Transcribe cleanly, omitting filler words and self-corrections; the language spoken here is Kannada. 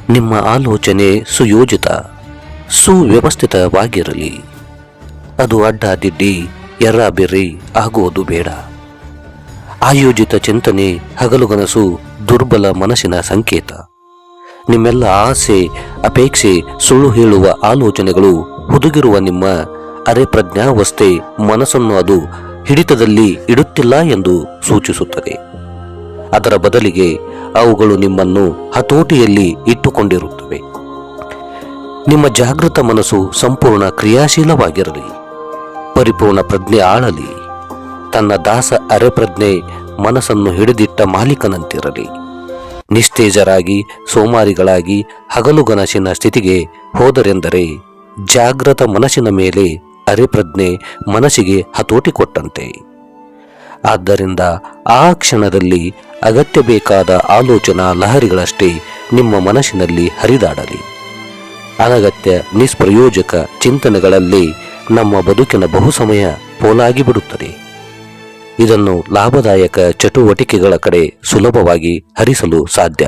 ನಿಮ್ಮ ಆಲೋಚನೆ ಸುಯೋಜಿತ, ಸುವ್ಯವಸ್ಥಿತವಾಗಿರಲಿ. ಅದು ಅಡ್ಡಾದಿಡ್ಡಿ, ಎರ್ರಾಬಿರ್ರಿ ಆಗುವುದು ಬೇಡ. ಆಯೋಜಿತ ಚಿಂತನೆ, ಹಗಲುಗನಸು ದುರ್ಬಲ ಮನಸ್ಸಿನ ಸಂಕೇತ. ನಿಮ್ಮೆಲ್ಲ ಆಸೆ, ಅಪೇಕ್ಷೆ, ಸುಳ್ಳು ಹೇಳುವ ಆಲೋಚನೆಗಳು ಹುದುಗಿರುವ ನಿಮ್ಮ ಅರೆ ಪ್ರಜ್ಞಾವಸ್ಥೆ ಮನಸ್ಸನ್ನು ಅದು ಹಿಡಿತದಲ್ಲಿ ಇಡುತ್ತಿಲ್ಲ ಎಂದು ಸೂಚಿಸುತ್ತದೆ. ಅದರ ಬದಲಿಗೆ ಅವುಗಳು ನಿಮ್ಮನ್ನು ಹತೋಟಿಯಲ್ಲಿ ಇಟ್ಟುಕೊಂಡಿರುತ್ತವೆ. ನಿಮ್ಮ ಜಾಗೃತ ಮನಸ್ಸು ಸಂಪೂರ್ಣ ಕ್ರಿಯಾಶೀಲವಾಗಿರಲಿ, ಪರಿಪೂರ್ಣ ಪ್ರಜ್ಞೆ ಆಳಲಿ. ತನ್ನ ದಾಸ ಅರೆಪ್ರಜ್ಞೆ ಮನಸ್ಸನ್ನು ಹಿಡಿದಿಟ್ಟ ಮಾಲೀಕನಂತಿರಲಿ. ನಿಸ್ತೇಜರಾಗಿ, ಸೋಮಾರಿಗಳಾಗಿ ಹಗಲುಗನಸಿನ ಸ್ಥಿತಿಗೆ ಹೋದರೆಂದರೆ ಜಾಗೃತ ಮನಸ್ಸಿನ ಮೇಲೆ ಅರೆಪ್ರಜ್ಞೆ ಮನಸ್ಸಿಗೆ ಹತೋಟಿ ಕೊಟ್ಟಂತೆ. ಆದ್ದರಿಂದ ಆ ಕ್ಷಣದಲ್ಲಿ ಅಗತ್ಯ ಬೇಕಾದ ಆಲೋಚನಾ ಲಹರಿಗಳಷ್ಟೇ ನಿಮ್ಮ ಮನಸ್ಸಿನಲ್ಲಿ ಹರಿದಾಡಲಿ. ಅನಗತ್ಯ ನಿಷ್ಪ್ರಯೋಜಕ ಚಿಂತನೆಗಳಲ್ಲಿ ನಮ್ಮ ಬದುಕಿನ ಬಹುಸಮಯ ಪೋಲಾಗಿ ಬಿಡುತ್ತದೆ. ಇದನ್ನು ಲಾಭದಾಯಕ ಚಟುವಟಿಕೆಗಳ ಕಡೆ ಸುಲಭವಾಗಿ ಹರಿಸಲು ಸಾಧ್ಯ.